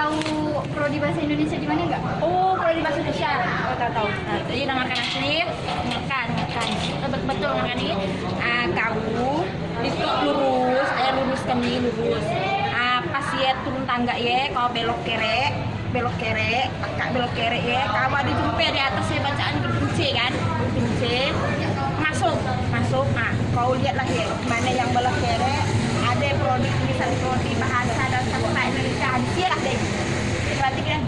tahu prodi bahasa Indonesia di mana nggak? Oh, prodi bahasa Indonesia. Oh, tahu. Nah, jadi nama makan asli, makan. Betul makan ini. Kau itu lurus, lurus kami lurus. Pas ya turun tangga ya, kau belok kere, kakak belok kere ya. Kau ada jumpa di atas ya bacaan gedung C kan, gedung C. Masuk. Nah, kau lihatlah ya, mana yang belok kere. Ada prodi tulisan prodi bahasa dan sastra Indonesia. Sirah deh. Berarti kan?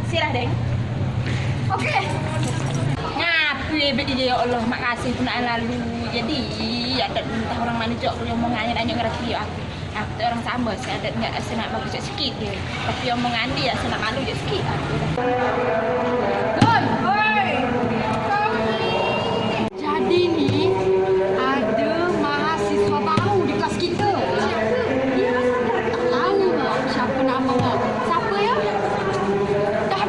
Sirah deh. Oke. Ngapu ya Allah, makasih tunai lalu. Jadi ada entah orang mana juga kalau omongannya nanya ngerti aku. Aku orang sama, saya ada nggak senang bagus sedikit deh. Tapi omongan dia senang malu je sikit. Jadi nih ada mahasiswa baru di kelas kita. Dia tahu siapa namanya? Siapa ya? Dah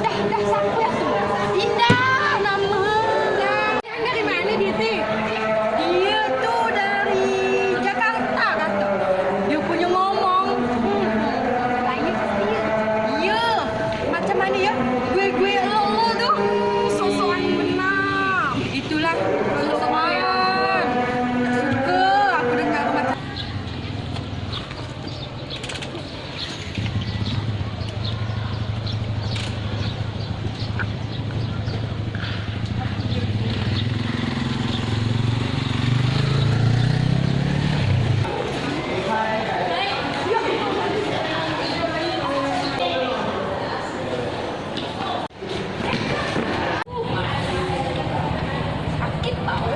siapa ya tu? Indah namanya. Yang dari mana dia tu? Dia tu dari Jakarta kata. Dia punya ngomong. Lainnya pasti ya. Ya, macam mana ya? Gue lo tu. Sosokan benar. Itulah sosokan. Suka aku dengar macam. Sakit tau.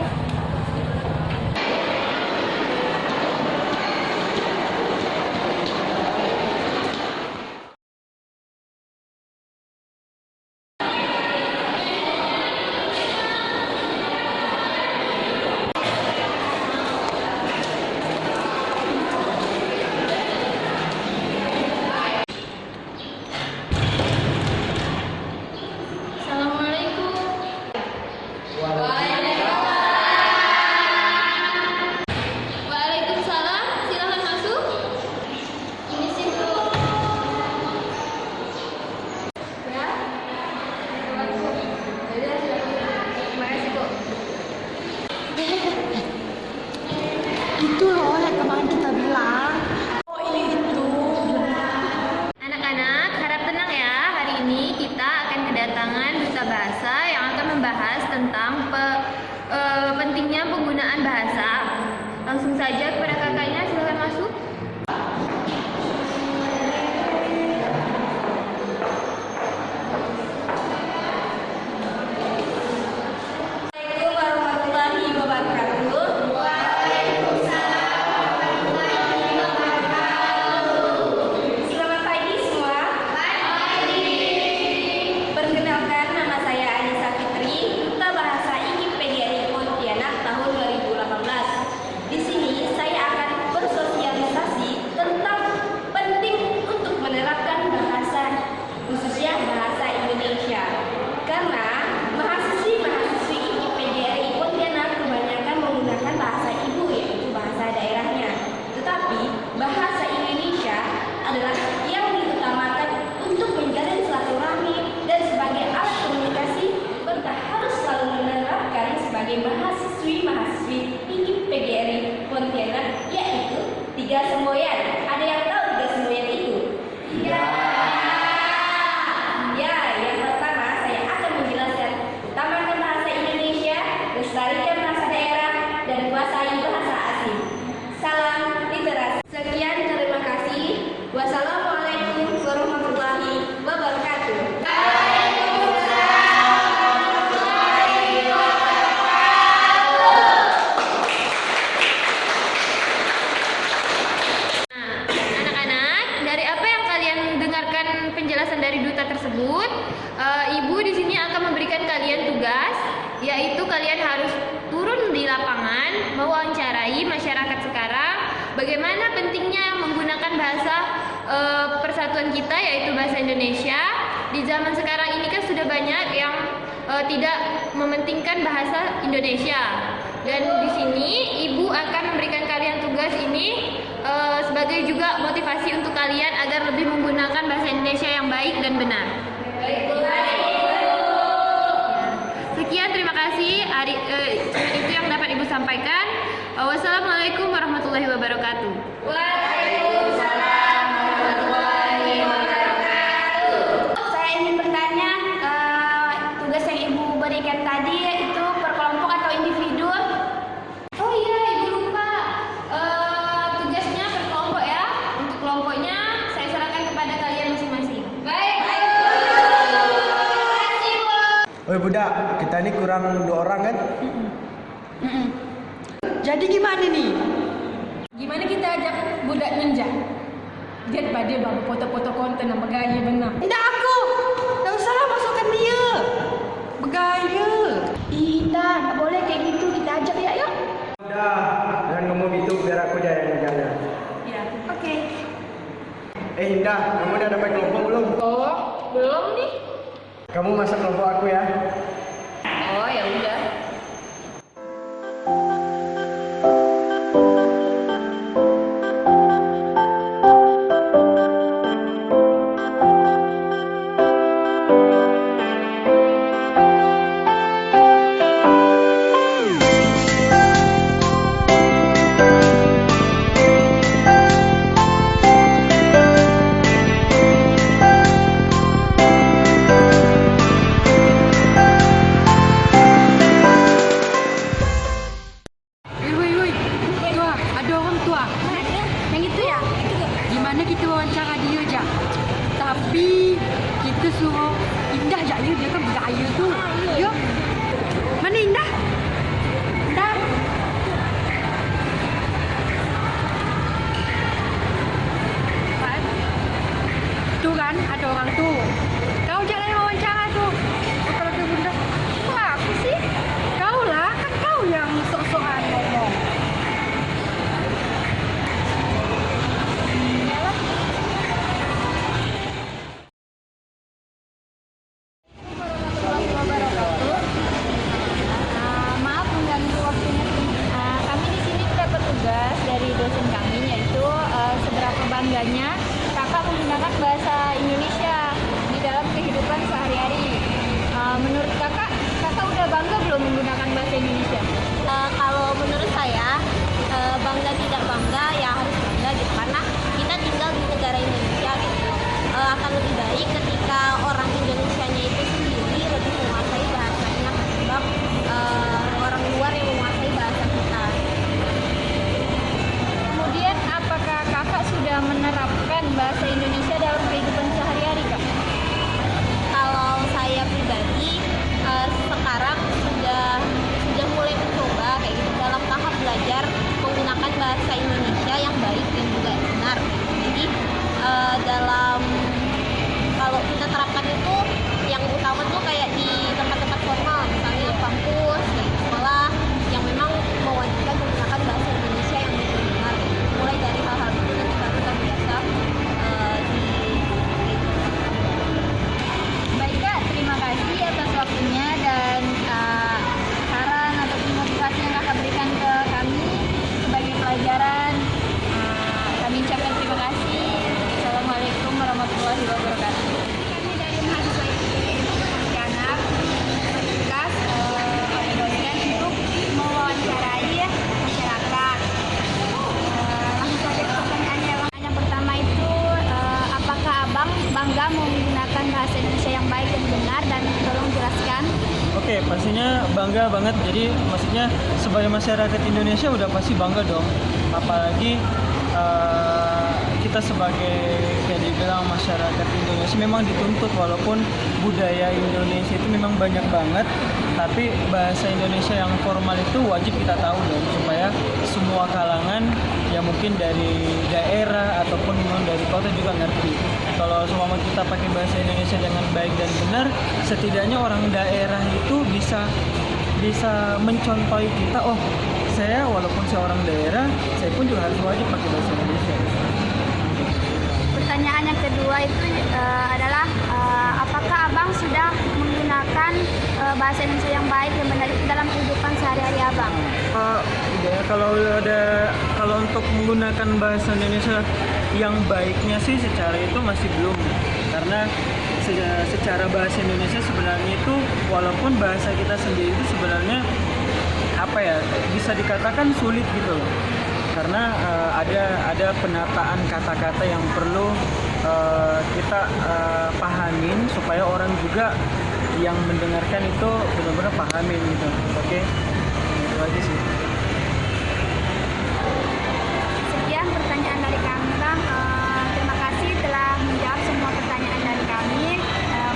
Assalamualaikum. Waalaikumsalam. Silakan masuk. Ini sih Bu. Ya. Terima kasih Bu. Itu loh yang kemarin kita bilang. Oh itu. Anak-anak, harap tenang ya. Hari ini kita akan kedatangan duta bahasa yang akan membahas tentang pentingnya penggunaan bahasa. Langsung saja kepada kakaknya, silakan masuk. Assalamualaikum warahmatullahi wabarakatuh. Selamat pagi semua. Perkenalkan, nama saya Anissa Fitri, Duta Bahasa IKIP PGRI Pontianak tahun 2018. Di sini saya akan bersosialisasi tentang penting untuk menerapkan bahasa, khususnya bahasa Indonesia. Karena mahasiswi-mahasiswi IKIP PGRI Pontianak kebanyakan menggunakan bahasa ibu, yaitu bahasa daerahnya. Tetapi bahasa Indonesia adalah yang diutamakan untuk menjalin silaturahmi dan sebagai alat komunikasi, serta harus selalu menerapkan sebagai mahasiswi-mahasiswi IKIP PGRI Pontianak, yaitu 3 semboyan. Ada yang tahu 3 semboyan itu? Ya. Ya, yang pertama saya akan menjelaskan utamakan bahasa Indonesia, lestarikan bahasa daerah, dan kuasai bahasa asing. Salam literasi. Sekian, terima kasih. Wassalamualaikum warahmatullahi wabarakatuh. Anak-anak, dari apa yang kalian dengarkan penjelasan dari duta tersebut, Ibu di sini akan memberikan kalian tugas, yaitu kalian harus turun di lapangan, mewawancarai masyarakat sekarang, bagaimana pentingnya menggunakan bahasa persatuan kita, yaitu bahasa Indonesia. Di zaman sekarang ini kan sudah banyak yang tidak mementingkan bahasa Indonesia. Dan di sini Ibu akan memberikan kalian tugas ini sebagai juga motivasi untuk kalian agar lebih menggunakan bahasa Indonesia yang baik dan benar. Sekian, terima kasih. Cuman itu yang dapat Ibu sampaikan. Wassalamualaikum warahmatullahi wabarakatuh. Waalaikumsalam warahmatullahi wabarakatuh. Saya ingin bertanya, tugas yang Ibu berikan tadi itu per kelompok atau individu? Oh iya, Ibu lupa. Tugasnya per kelompok ya. Untuk kelompoknya saya serahkan kepada kalian masing-masing. Baik. Oi budak, kita ini kurang 2 orang kan? Jadi gimana nih? Gimana kita ajak budak ninja? Dia pada bang foto-foto konten yang bergaya benar. Tidak aku. Tak usahlah masukkan dia. Bergaya. Indah, tak boleh kayak gitu. Kita ajak ya, yuk. Udah, jangan ngomong gitu biar aku aja yang jaga. Ya. Oke. Indah, kamu udah dapat kelompok belum? Oh, belum nih. Kamu masuk kelompok aku ya. Oh, ya udah. Woi. Tua, ada orang tua. Yang itu ya? Gimana kita wawancara dia aja? Tapi kita suruh Indah aja ya, dia kan bergaya tu. Yuk. Mana Indah? Indah. Tu kan ada orang tu. Kau jangan wawancara tu. Kau kalau ke bunda. Apa sih? Kau lah, kan kau yang sok-sokan ngomong. Maaf mengganggu waktunya. Kami di sini mendapat tugas dari dosen kami, yaitu seberapa bangganya kakak menggunakan bahasa Indonesia di dalam kehidupan sehari-hari. Menurut kakak udah bangga belum menggunakan bahasa Indonesia? Kalau menurut saya, bangga tidak bangga ya harus bangga gitu, karena kita tinggal di negara Indonesia gitu. Akan lebih baik ketika orang Indonesianya itu sendiri lebih menguasai bahasanya ketimbang orang luar yang menguasai bahasa kita. Kemudian apakah kakak sudah menerapkan bahasa Indonesia dalam kehidupan sehari-hari, Kak? Kalau saya pribadi sekarang sudah mulai mencoba kayak gitu dalam tahap belajar menggunakan bahasa Indonesia yang baik dan juga benar. Jadi dalam kalau kita terapkan itu yang utama tuh kayak di tempat-tempat formal, misalnya kampus, di sekolah yang memang mewajibkan menggunakan bahasa Indonesia yang benar. Mulai dari hal-hal itu nanti baru terbiasa Baik Kak, terima kasih atas waktunya dan saran ataupun motivasi yang kakak berikan ke kami sebagai pelajaran. Kami ucapkan terima kasih. Assalamualaikum warahmatullahi wabarakatuh. Kami dari mahasiswa Pontianak bertugas oleh dosen untuk mewawancarai masyarakat. Langsung saja ke pertanyaannya. Yang pertama itu, apakah abang bangga menggunakan bahasa Indonesia yang baik dan benar, dan tolong jelaskan. Oke, pastinya bangga banget. Jadi maksudnya sebagai masyarakat Indonesia udah pasti bangga dong. Apalagi kita sebagai kayak dibilang masyarakat Indonesia memang dituntut, walaupun budaya Indonesia itu memang banyak banget, tapi bahasa Indonesia yang formal itu wajib kita tahu dong, supaya semua kalangan yang mungkin dari daerah ataupun memang dari kota juga ngerti. Kalau selama kita pakai bahasa Indonesia dengan baik dan benar, setidaknya orang daerah itu bisa mencontohi kita. Oh, saya walaupun saya orang daerah, saya pun juga harus wajib pakai bahasa Indonesia. Pertanyaan yang kedua itu adalah apakah abang sudah menggunakan bahasa Indonesia yang baik dan benar itu dalam kehidupan sehari-hari abang? Ya, kalau untuk menggunakan bahasa Indonesia yang baiknya sih secara itu masih belum, karena secara bahasa Indonesia sebenarnya itu walaupun bahasa kita sendiri itu sebenarnya apa ya, bisa dikatakan sulit gitu loh, karena ada penataan kata-kata yang perlu kita pahamin supaya orang juga yang mendengarkan itu benar-benar pahamin gitu. Oke, itu aja sih. Sekian pertanyaan dari kami, Bang. Terima kasih telah menjawab semua pertanyaan dari kami.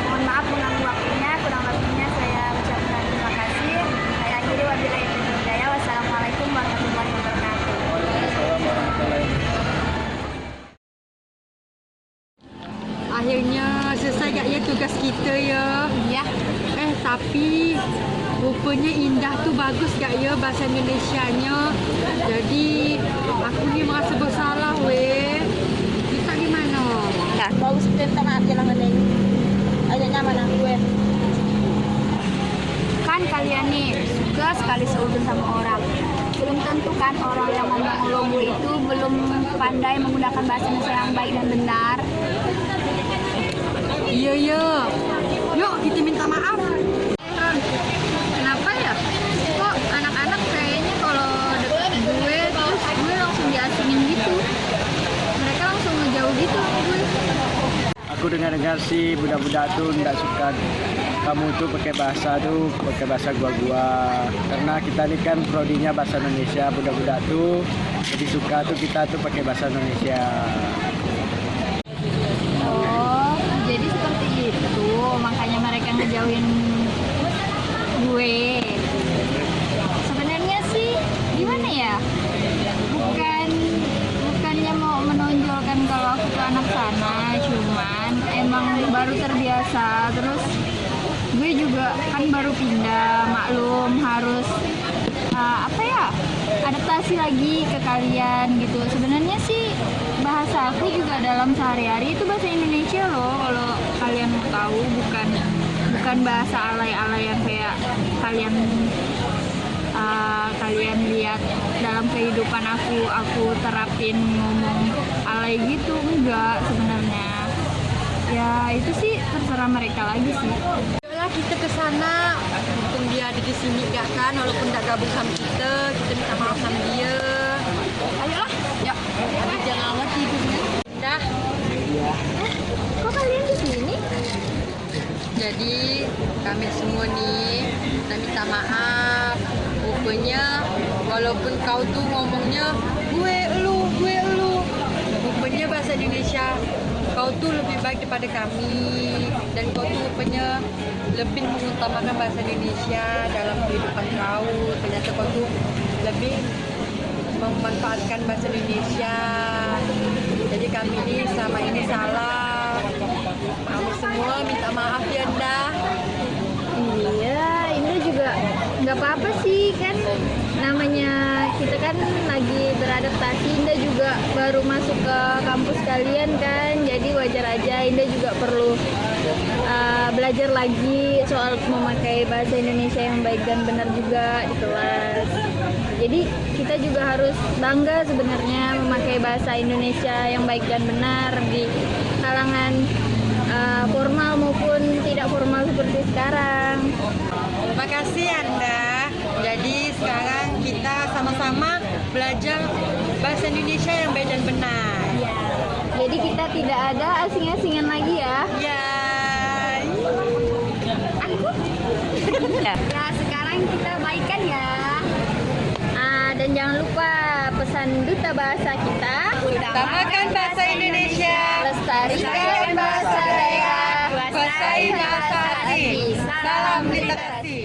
Mohon maaf mengganggu waktunya, kurang lebihnya saya ucapkan terima kasih. Saya akhiri, wabillahi taufiq wal hidayah. Wassalamualaikum warahmatullahi wabarakatuh. Waalaikumsalam warahmatullahi wabarakatuh. Akhirnya selesai gak ya tugas kita ya? Ya, Tapi rupanya Indah tu bagus gak ya bahasa Indonesianya. Jadi aku ni merasa bersalah weh. Kita gimana? Nah, mau minta maaf ya lah ngadeng. Agak nyaman aku gue. Kan kalian nih suka sekali seudun sama orang. Belum tentu kan orang yang ngomong ulungmu itu belum pandai menggunakan bahasa Indonesia yang baik dan benar. Iya ya. Yuk kita minta maaf. kenapa ya? Kok anak-anak kayaknya kalau deket gue terus gue langsung diasingin gitu. Mereka langsung ngejauh gitu sama gue. Aku dengar-dengar sih budak-budak tuh nggak suka kamu tuh pakai bahasa gua-gua. Karena kita ini kan prodinya bahasa Indonesia, budak-budak tuh jadi suka tuh kita tuh pakai bahasa Indonesia. Oh, jadi seperti itu. Makanya mereka ngejauhin gue. Sebenarnya sih gimana ya? Bukannya mau menonjolkan kalau aku tuh anak sana, cuman emang baru terbiasa. Terus gue juga kan baru pindah, maklum harus adaptasi lagi ke kalian gitu. Sebenarnya sih bahasa aku juga dalam sehari-hari itu bahasa Indonesia loh, kalau kalian mau tahu, bukan bahasa alay-alay yang kayak kalian lihat dalam kehidupan aku terapin ngomong alay gitu, enggak sebenarnya. Ya itu sih terserah mereka lagi sih. Ayolah kita ke sana. Mumpung dia ada di sini gak kan, walaupun tak gabung sama kita minta maaf sama dia. Ayolah. Ya. Jangan awal tidurnya. Dah. Kok kalian di sini? Jadi kami semua nih kita minta maaf. Rupanya walaupun kau tuh ngomongnya gue elu. Rupanya bahasa Indonesia kau tuh lebih baik daripada kami, dan kau tuh rupanya lebih mengutamakan bahasa Indonesia dalam kehidupan kau. Ternyata kau tuh lebih memanfaatkan bahasa Indonesia. Jadi kami ini selama ini salah. Kami semua minta maaf ya Indah. Iya, Indah juga nggak apa-apa sih, kan namanya kita kan lagi beradaptasi. Indah juga baru masuk ke kampus kalian kan, jadi wajar aja Indah juga perlu belajar lagi soal memakai bahasa Indonesia yang baik dan benar juga di kelas. Jadi kita juga harus bangga sebenarnya memakai bahasa Indonesia yang baik dan benar di kalangan formal maupun tidak formal seperti sekarang. Terima kasih Anda. Jadi sekarang kita sama-sama belajar bahasa Indonesia yang baik dan benar. Ya. Jadi kita tidak ada asing-asingan lagi ya. Ya. Ya, sekarang kita baikan ya. Dan jangan lupa pesan duta bahasa kita. Utamakan bahasa Indonesia. Lestarikan bahasa daerah. Kuasai bahasa asing. Salam literasi.